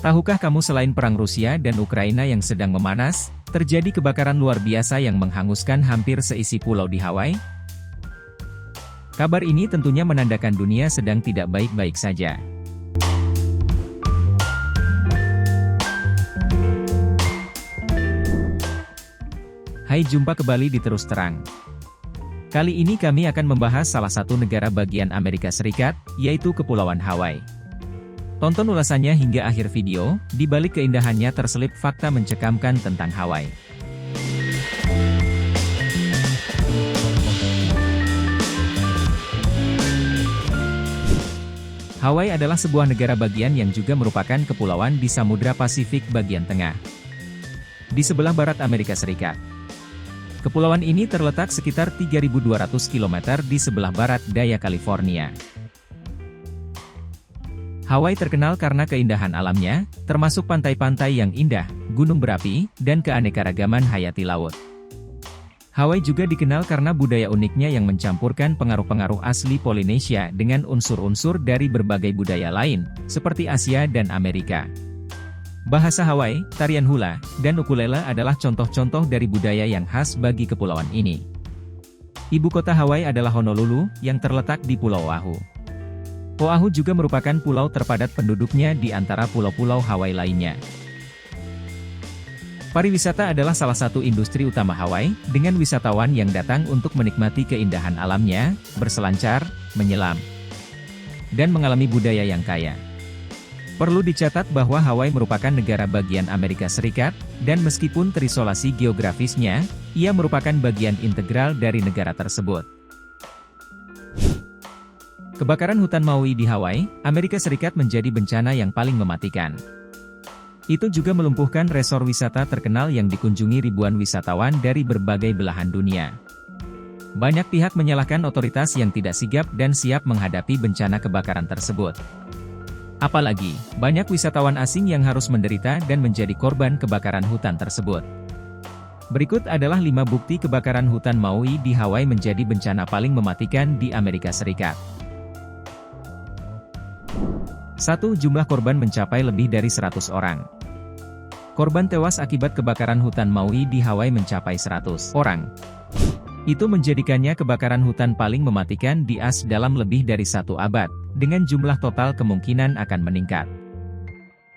Tahukah kamu selain perang Rusia dan Ukraina yang sedang memanas, terjadi kebakaran luar biasa yang menghanguskan hampir seisi pulau di Hawaii? Kabar ini tentunya menandakan dunia sedang tidak baik-baik saja. Hai, jumpa kembali di Terus Terang. Kali ini kami akan membahas salah satu negara bagian Amerika Serikat, yaitu Kepulauan Hawaii. Tonton ulasannya hingga akhir video, di balik keindahannya terselip fakta mencekamkan tentang Hawaii. Hawaii adalah sebuah negara bagian yang juga merupakan kepulauan di Samudra Pasifik bagian tengah, di sebelah barat Amerika Serikat. Kepulauan ini terletak sekitar 3.200 km di sebelah barat daya California. Hawaii terkenal karena keindahan alamnya, termasuk pantai-pantai yang indah, gunung berapi, dan keanekaragaman hayati laut. Hawaii juga dikenal karena budaya uniknya yang mencampurkan pengaruh-pengaruh asli Polinesia dengan unsur-unsur dari berbagai budaya lain, seperti Asia dan Amerika. Bahasa Hawaii, tarian hula, dan ukulele adalah contoh-contoh dari budaya yang khas bagi kepulauan ini. Ibu kota Hawaii adalah Honolulu, yang terletak di Pulau Oahu. Oahu juga merupakan pulau terpadat penduduknya di antara pulau-pulau Hawaii lainnya. Pariwisata adalah salah satu industri utama Hawaii, dengan wisatawan yang datang untuk menikmati keindahan alamnya, berselancar, menyelam, dan mengalami budaya yang kaya. Perlu dicatat bahwa Hawaii merupakan negara bagian Amerika Serikat, dan meskipun terisolasi geografisnya, ia merupakan bagian integral dari negara tersebut. Kebakaran hutan Maui di Hawaii, Amerika Serikat menjadi bencana yang paling mematikan. Itu juga melumpuhkan resor wisata terkenal yang dikunjungi ribuan wisatawan dari berbagai belahan dunia. Banyak pihak menyalahkan otoritas yang tidak sigap dan siap menghadapi bencana kebakaran tersebut. Apalagi, banyak wisatawan asing yang harus menderita dan menjadi korban kebakaran hutan tersebut. Berikut adalah 5 bukti kebakaran hutan Maui di Hawaii menjadi bencana paling mematikan di Amerika Serikat. 1. Jumlah korban mencapai lebih dari 100 orang. Korban tewas akibat kebakaran hutan Maui di Hawaii mencapai 100 orang. Itu menjadikannya kebakaran hutan paling mematikan di AS dalam lebih dari 1 abad, dengan jumlah total kemungkinan akan meningkat.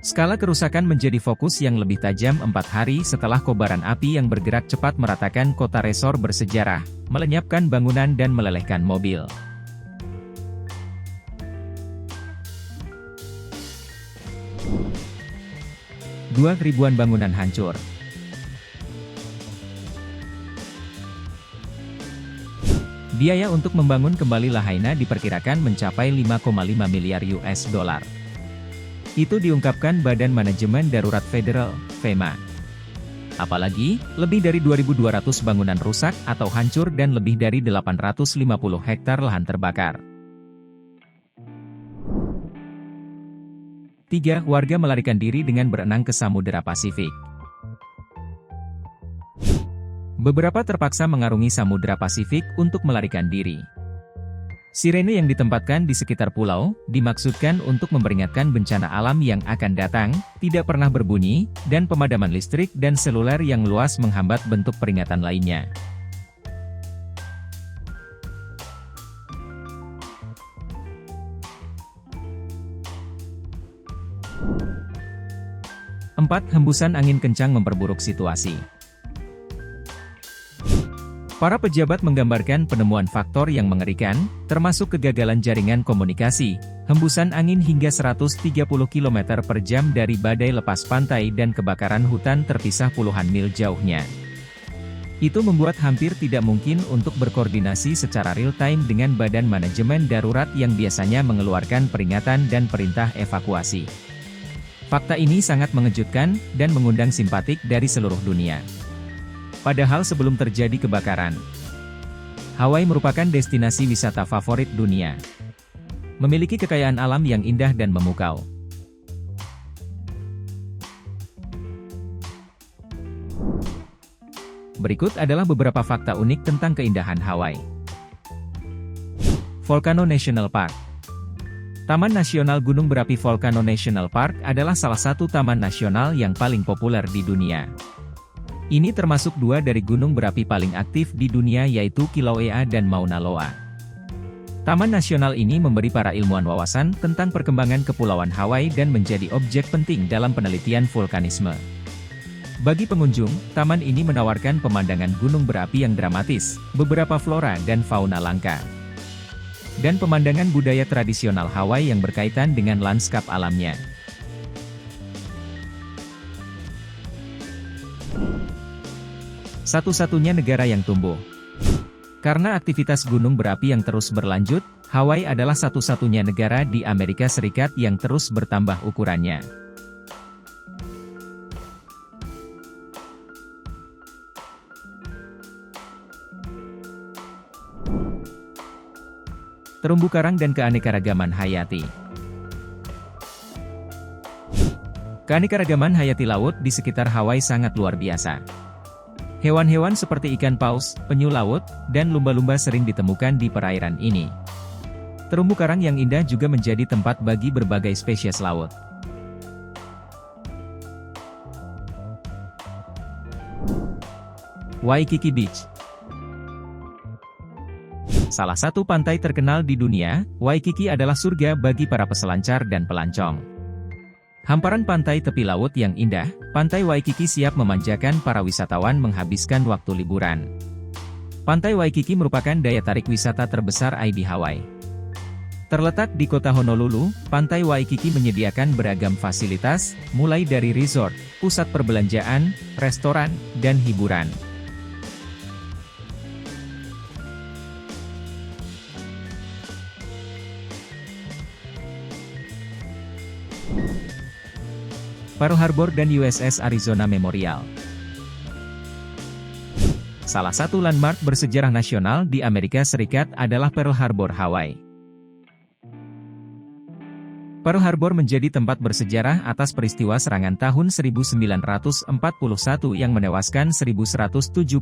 Skala kerusakan menjadi fokus yang lebih tajam 4 hari setelah kobaran api yang bergerak cepat meratakan kota resor bersejarah, melenyapkan bangunan dan melelehkan mobil. 2. Ribuan bangunan hancur. Biaya untuk membangun kembali Lahaina diperkirakan mencapai 5,5 miliar US dollar. Itu diungkapkan Badan Manajemen Darurat Federal, FEMA. Apalagi, lebih dari 2.200 bangunan rusak atau hancur dan lebih dari 850 hektar lahan terbakar. 3. Warga melarikan diri dengan berenang ke Samudra Pasifik. Beberapa terpaksa mengarungi Samudra Pasifik untuk melarikan diri. Sirene yang ditempatkan di sekitar pulau, dimaksudkan untuk memperingatkan bencana alam yang akan datang, tidak pernah berbunyi, dan pemadaman listrik dan seluler yang luas menghambat bentuk peringatan lainnya. 4. Hembusan angin kencang memperburuk situasi. Para pejabat menggambarkan penemuan faktor yang mengerikan, termasuk kegagalan jaringan komunikasi, hembusan angin hingga 130 km per jam dari badai lepas pantai dan kebakaran hutan terpisah puluhan mil jauhnya. Itu membuat hampir tidak mungkin untuk berkoordinasi secara real-time dengan Badan Manajemen Darurat yang biasanya mengeluarkan peringatan dan perintah evakuasi. Fakta ini sangat mengejutkan, dan mengundang simpatik dari seluruh dunia. Padahal sebelum terjadi kebakaran, Hawaii merupakan destinasi wisata favorit dunia. Memiliki kekayaan alam yang indah dan memukau. Berikut adalah beberapa fakta unik tentang keindahan Hawaii. Volcano National Park. Taman Nasional Gunung Berapi Volcano National Park adalah salah satu taman nasional yang paling populer di dunia. Ini termasuk dua dari gunung berapi paling aktif di dunia yaitu Kilauea dan Mauna Loa. Taman nasional ini memberi para ilmuwan wawasan tentang perkembangan Kepulauan Hawaii dan menjadi objek penting dalam penelitian vulkanisme. Bagi pengunjung, taman ini menawarkan pemandangan gunung berapi yang dramatis, beberapa flora dan fauna langka, dan pemandangan budaya tradisional Hawaii yang berkaitan dengan lanskap alamnya. Satu-satunya negara yang tumbuh. Karena aktivitas gunung berapi yang terus berlanjut, Hawaii adalah satu-satunya negara di Amerika Serikat yang terus bertambah ukurannya. Terumbu karang dan keanekaragaman hayati. Keanekaragaman hayati laut di sekitar Hawaii sangat luar biasa. Hewan-hewan seperti ikan paus, penyu laut, dan lumba-lumba sering ditemukan di perairan ini. Terumbu karang yang indah juga menjadi tempat bagi berbagai spesies laut. Waikiki Beach. Salah satu pantai terkenal di dunia, Waikiki adalah surga bagi para peselancar dan pelancong. Hamparan pantai tepi laut yang indah, Pantai Waikiki siap memanjakan para wisatawan menghabiskan waktu liburan. Pantai Waikiki merupakan daya tarik wisata terbesar di Hawaii. Terletak di kota Honolulu, Pantai Waikiki menyediakan beragam fasilitas, mulai dari resort, pusat perbelanjaan, restoran, dan hiburan. Pearl Harbor dan USS Arizona Memorial. Salah satu landmark bersejarah nasional di Amerika Serikat adalah Pearl Harbor, Hawaii. Pearl Harbor menjadi tempat bersejarah atas peristiwa serangan tahun 1941 yang menewaskan 1177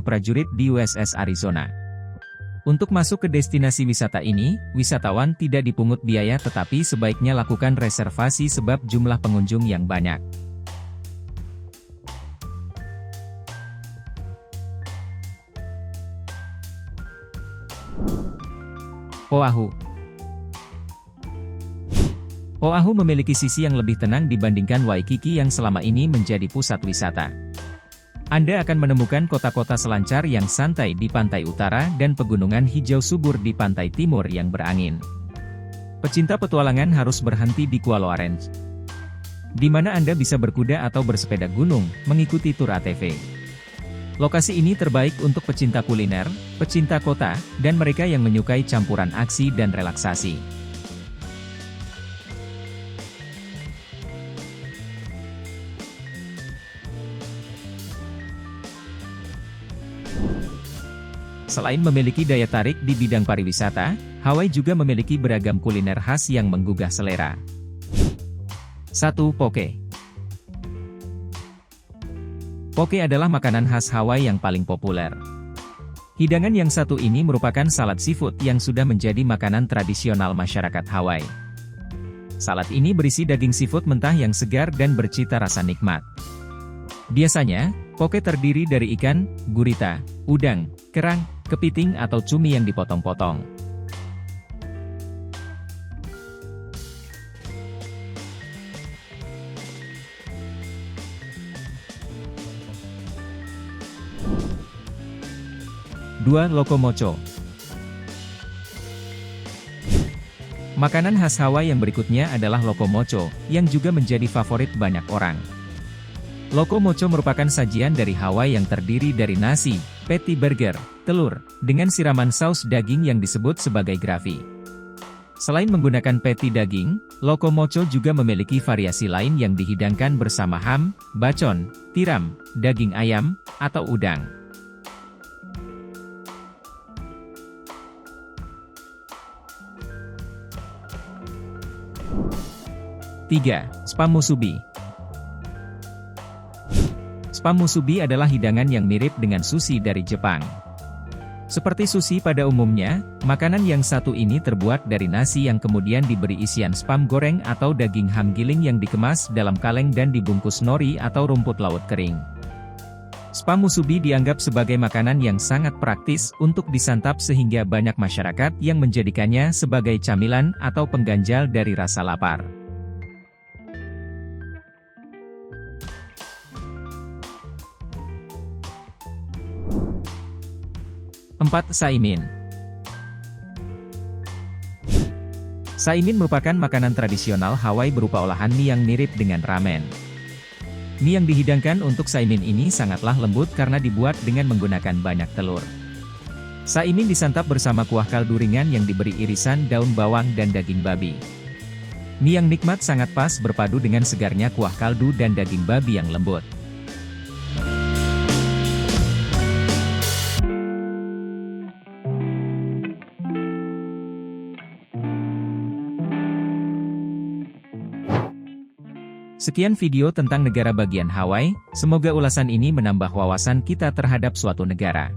prajurit di USS Arizona. Untuk masuk ke destinasi wisata ini, wisatawan tidak dipungut biaya tetapi sebaiknya lakukan reservasi sebab jumlah pengunjung yang banyak. Oahu. Oahu memiliki sisi yang lebih tenang dibandingkan Waikiki yang selama ini menjadi pusat wisata. Anda akan menemukan kota-kota selancar yang santai di pantai utara dan pegunungan hijau subur di pantai timur yang berangin. Pecinta petualangan harus berhenti di Kualo Orange, di mana Anda bisa berkuda atau bersepeda gunung, mengikuti tur ATV. Lokasi ini terbaik untuk pecinta kuliner, pecinta kota, dan mereka yang menyukai campuran aksi dan relaksasi. Selain memiliki daya tarik di bidang pariwisata, Hawaii juga memiliki beragam kuliner khas yang menggugah selera. 1. Poke. Poke adalah makanan khas Hawaii yang paling populer. Hidangan yang satu ini merupakan salad seafood yang sudah menjadi makanan tradisional masyarakat Hawaii. Salad ini berisi daging seafood mentah yang segar dan bercita rasa nikmat. Biasanya, poke terdiri dari ikan, gurita, udang, kerang, kepiting atau cumi yang dipotong-potong. Dua. Locomoco. Makanan khas Hawaii yang berikutnya adalah locomoco, yang juga menjadi favorit banyak orang. Locomoco merupakan sajian dari Hawaii yang terdiri dari nasi, patty burger, telur, dengan siraman saus daging yang disebut sebagai gravy. Selain menggunakan patty daging, locomoco juga memiliki variasi lain yang dihidangkan bersama ham, bacon, tiram, daging ayam, atau udang. 3. Spam musubi. Spam musubi adalah hidangan yang mirip dengan sushi dari Jepang. Seperti sushi pada umumnya, makanan yang satu ini terbuat dari nasi yang kemudian diberi isian spam goreng atau daging ham giling yang dikemas dalam kaleng dan dibungkus nori atau rumput laut kering. Spam musubi dianggap sebagai makanan yang sangat praktis untuk disantap sehingga banyak masyarakat yang menjadikannya sebagai camilan atau pengganjal dari rasa lapar. 4. Saimin. Saimin merupakan makanan tradisional Hawaii berupa olahan mie yang mirip dengan ramen. Mie yang dihidangkan untuk saimin ini sangatlah lembut karena dibuat dengan menggunakan banyak telur. Saimin disantap bersama kuah kaldu ringan yang diberi irisan daun bawang dan daging babi. Mie yang nikmat sangat pas berpadu dengan segarnya kuah kaldu dan daging babi yang lembut. Sekian video tentang negara bagian Hawaii, semoga ulasan ini menambah wawasan kita terhadap suatu negara.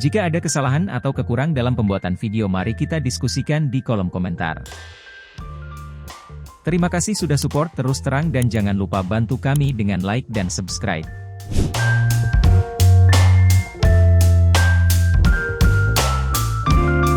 Jika ada kesalahan atau kekurang dalam pembuatan video mari kita diskusikan di kolom komentar. Terima kasih sudah support terus terang dan jangan lupa bantu kami dengan like dan subscribe.